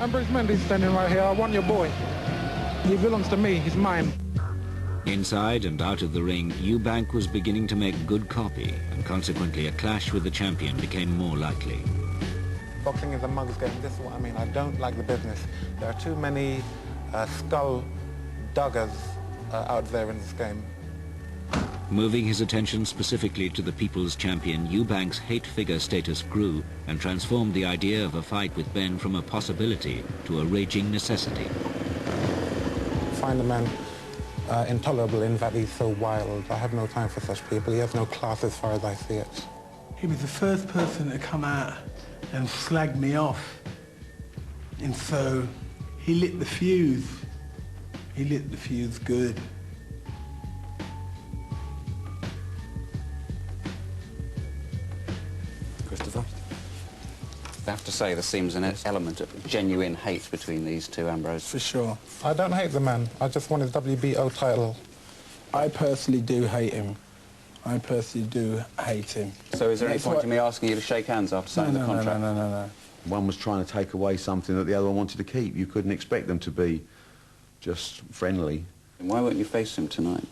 Ambrose Mendy's standing right here. I want your boy. He belongs to me. He's mine. Inside and out of the ring, Eubank was beginning to make good copy, and consequently a clash with the champion became more likely. Boxing is a mug's game. This is what I mean. I don't like the business. There are too many skull duggers out there in this game. Moving his attention specifically to the people's champion, Eubank's hate figure status grew and transformed the idea of a fight with Benn from a possibility to a raging necessity. I find the man intolerable in that he's so wild. I have no time for such people. He has no class as far as I see it. He was the first person to come out and slag me off. And so he lit the fuse. He lit the fuse good. Christopher? I have to say there seems an element of genuine hate between these two, Ambrose. For sure. I don't hate the man. I just want his WBO title. I personally do hate him. I personally do hate him. So is there any point in me asking you to shake hands after signing the contract? No. One was trying to take away something that the other one wanted to keep. You couldn't expect them to be just friendly. Why won't you face him tonight?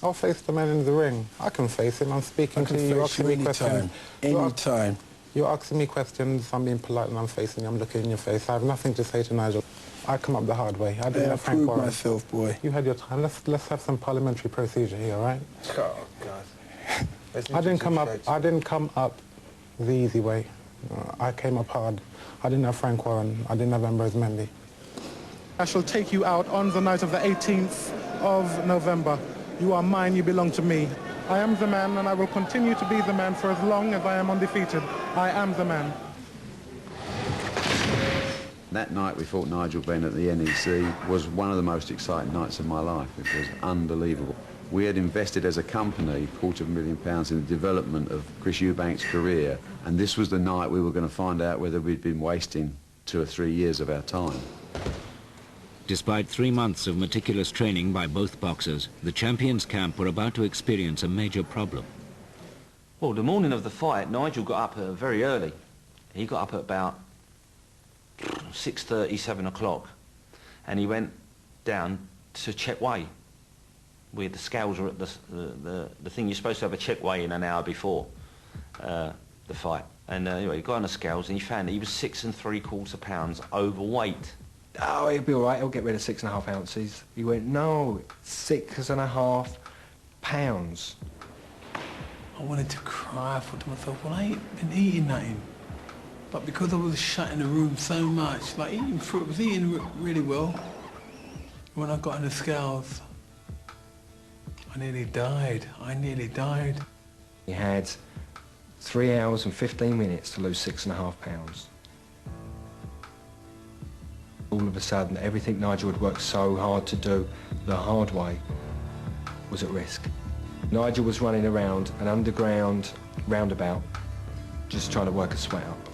I'll face the man in the ring. I can face him. I'm speaking to you. You're asking me questions. Anytime. You're asking me questions. I'm being polite and I'm facing you. I'm looking in your face. I have nothing to say to Nigel. I come up the hard way. I didn't have Frank Warren. Myself, boy. You had your time. Let's have some parliamentary procedure here, all right? Oh God. I didn't come up the easy way. I came up hard. I didn't have Frank Warren. I didn't have Ambrose Mendy. I shall take you out on the night of the 18th of November. You are mine, you belong to me. I am the man, and I will continue to be the man for as long as I am undefeated. I am the man. That night we fought Nigel Benn at the NEC was one of the most exciting nights of my life. It was unbelievable. We had invested as a company £250,000 in the development of Chris Eubank's career, and this was the night we were going to find out whether we'd been wasting 2 or 3 years of our time. Despite 3 months of meticulous training by both boxers, the champions' camp were about to experience a major problem. Well, the morning of the fight, Nigel got up very early. He got up at about 6:30, 7 o'clock, and he went down to check weigh, where the scales are at the thing. You're supposed to have a check weigh in an hour before the fight. And anyway, he got on the scales and he found that he was 6 3/4 pounds overweight. Oh, he'll be all right, he'll get rid of 6.5 ounces. He went, no, 6.5 pounds. I wanted to cry. I thought to myself, well, I ain't been eating nothing. But because I was shut in the room so much, like eating fruit, I was eating really well. When I got on the scales, I nearly died. He had 3 hours and 15 minutes to lose 6.5 pounds. All of a sudden, everything Nigel had worked so hard to do the hard way was at risk. Nigel was running around an underground roundabout, just trying to work a sweat up.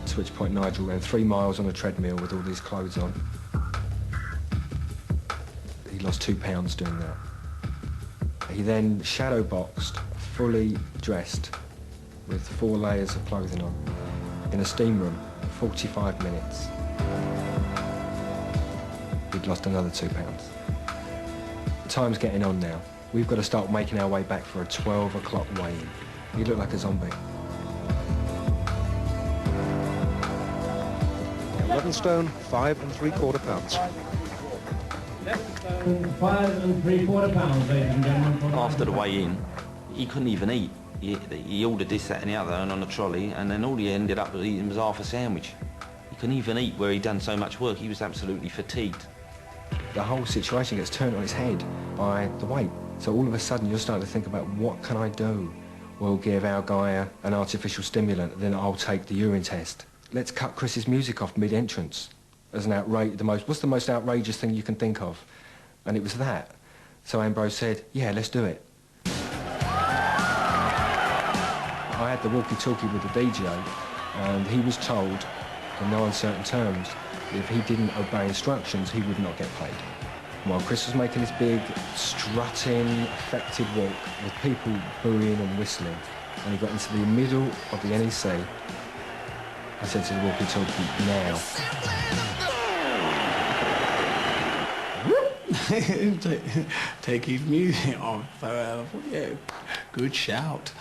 To which point Nigel ran 3 miles on a treadmill with all these clothes on. He lost 2 pounds doing that. He then shadow boxed, fully dressed, with 4 layers of clothing on, in a steam room for 45 minutes. He'd lost another 2 pounds. Time's getting on now. We've got to start making our way back for a 12 o'clock weigh-in. He looked like a zombie. 11 stone, 5 3/4 pounds. 5 3/4 pounds, ladies and gentlemen. After the weigh-in, he couldn't even eat. He ordered this, that and the other and on a trolley, and then all he ended up eating was half a sandwich. He couldn't even eat where he'd done so much work. He was absolutely fatigued. The whole situation gets turned on its head by the weight. So all of a sudden you're starting to think about, what can I do? We'll give our guy an artificial stimulant, then I'll take the urine test. Let's cut Chris's music off mid-entrance as an what's the most outrageous thing you can think of? And it was that. So Ambrose said, yeah, let's do it. I had the walkie-talkie with the DJ, and he was told, in no uncertain terms, that if he didn't obey instructions, he would not get paid. While Chris was making this big, strutting, affected walk with people booing and whistling, and he got into the middle of the NEC, I said to the walkie-talkie, now. Take his music off. Yeah, good shout.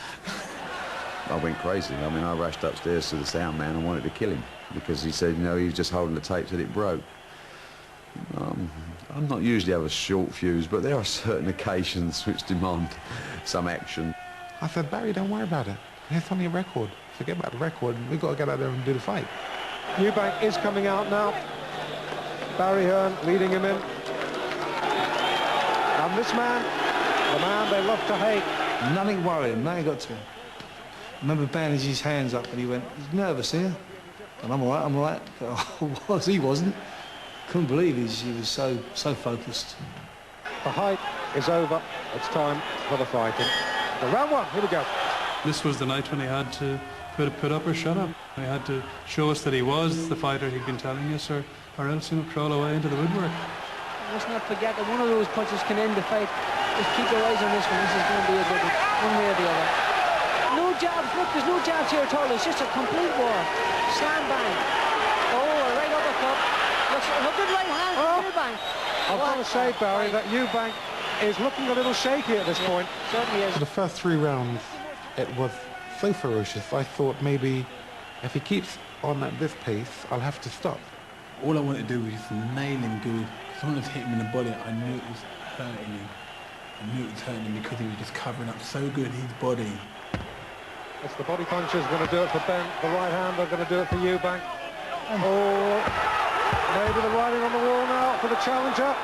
I went crazy. I mean, I rushed upstairs to the sound man and wanted to kill him because he said, you know, he was just holding the tape till it broke. I'm not usually have a short fuse, but there are certain occasions which demand some action. I said, Barry, don't worry about it. It's only a record. Forget about the record. We've got to get out there and do the fight. Eubank is coming out now. Barry Hearn leading him in. And this man, the man they love to hate. Nothing worrying, nothing got to him. I remember bandaging his hands up and he went, he's nervous here. And I'm all right, I'm all right. But he wasn't. Couldn't believe he was so focused. The hype is over. It's time for the fighting. The round one, here we go. This was the night when he had to put up or shut up. He had to show us that he was the fighter he'd been telling us, or else, you know, crawl away into the woodwork. Let's not forget that one of those punches can end the fight. Just keep your eyes on this one. This is going to be a good one way or the other. No jabs. Look, there's no jabs here at all. It's just a complete war. Slam bang. Oh, a right uppercut. Look, a good right hand from Eubank. I've got to say, Barry, that Eubank is looking a little shaky at this point. Certainly is. For the first 3 rounds, it was so ferocious. I thought maybe if he keeps on at this pace, I'll have to stop. All I wanted to do was just nail him good. Because I wanted to hit him in the body. I knew it was hurting him. I knew it was hurting him because he was just covering up so good his body. It's the body punches going to do it for Benn. The right hand are going to do it for Eubank. Oh, maybe the writing on the wall now for the challenger.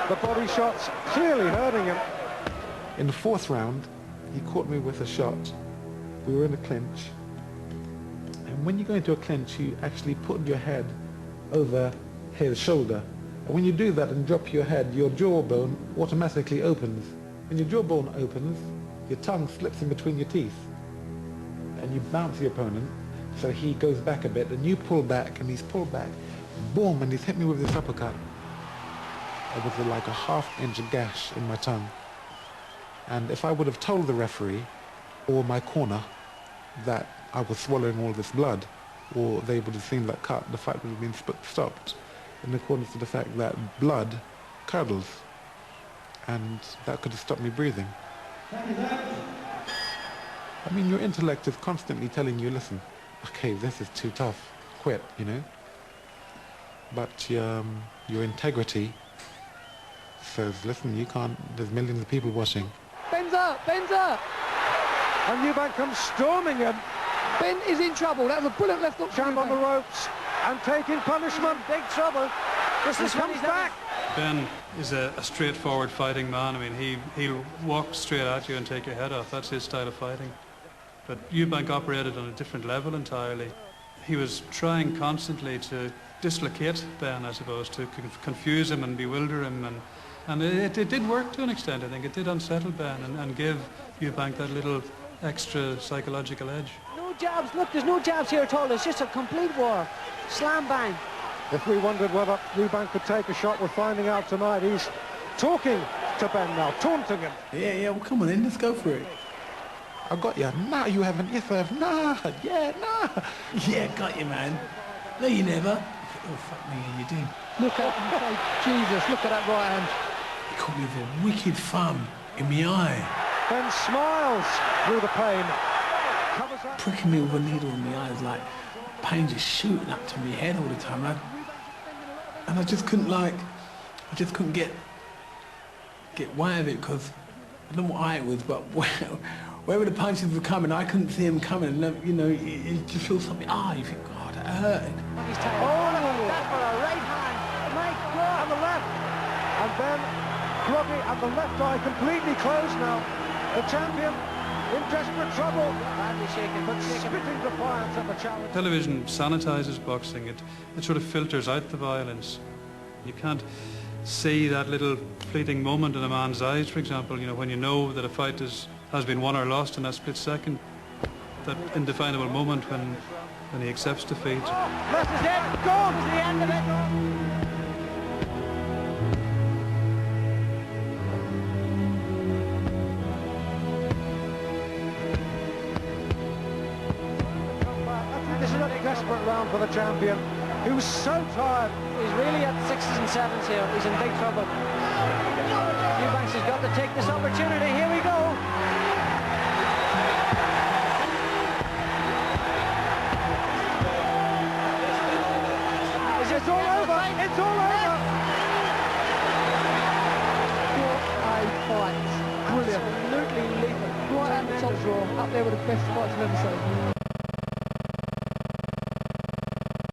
The body shots clearly hurting him. In the 4th round, he caught me with a shot. We were in a clinch. And when you go into a clinch, you actually put your head over his shoulder. And when you do that and drop your head, your jawbone automatically opens. When your jawbone opens, your tongue slips in between your teeth. And you bounce your opponent, so he goes back a bit, and you pull back, and he's pulled back. Boom, and he's hit me with this uppercut. It was like a half-inch gash in my tongue. And if I would have told the referee or my corner that I was swallowing all this blood, or they would have seen that cut, the fight would have been stopped in accordance to the fact that blood curdles, and that could have stopped me breathing. I mean, your intellect is constantly telling you, listen, okay, this is too tough, quit, you know? But your integrity says, listen, you can't, there's millions of people watching. Benn's up, Benn's up. And Eubank comes storming in. Benn is in trouble. That was a brilliant left hook. Champ on the ropes and taking punishment. Big trouble. This comes back. Benn is a straightforward fighting man. I mean, he'll walk straight at you and take your head off. That's his style of fighting. But Eubank operated on a different level entirely. He was trying constantly to dislocate Benn, I suppose, to confuse him and bewilder him, and it did work to an extent. I think it did unsettle Benn and give Eubank that little extra psychological edge. No jabs. Look, there's no jabs here at all. It's just a complete war. Slam bang. If we wondered whether Eubank could take a shot, we're finding out tonight. He's talking to Benn now, taunting him. Yeah, well, come on in, let's go for it. I got you. Nah, you haven't. Yes, I have. Nah, yeah, nah. Yeah, got you, man. No, you never. Oh, fuck me, yeah, you did. Look at him. Jesus, look at that right hand. He caught me with a wicked thumb in my eye. Benn smiles through the pain. Covers up. Pricking me with a needle in my eyes, like pain just shooting up to my head all the time. And I just couldn't get way of it, because I don't know what eye it was, but wherever the punches were coming, I couldn't see them coming. And, you know, it just feels something. You think, God, that hurt. That for a right hand. My God. And the left. And Benn groggy, and the left eye completely closed now. The champion in desperate trouble. Badly shaken. But spitting defiance at the challenge. Television sanitizes boxing. It sort of filters out the violence. You can't see that little fleeting moment in a man's eyes, for example, you know, when you know that a fight has been won or lost in that split second. That indefinable moment when he accepts defeat. This is it. Gone. This is the end of it. This is a desperate round for the champion, who's so tired. He's really at 6s and 7s here. He's in big trouble. Eubank has got to take this opportunity. Here we go. It's all over. It's all over. What a fight. Brilliant. Absolutely lethal. Right at the top draw, up there with the best fights I've ever seen.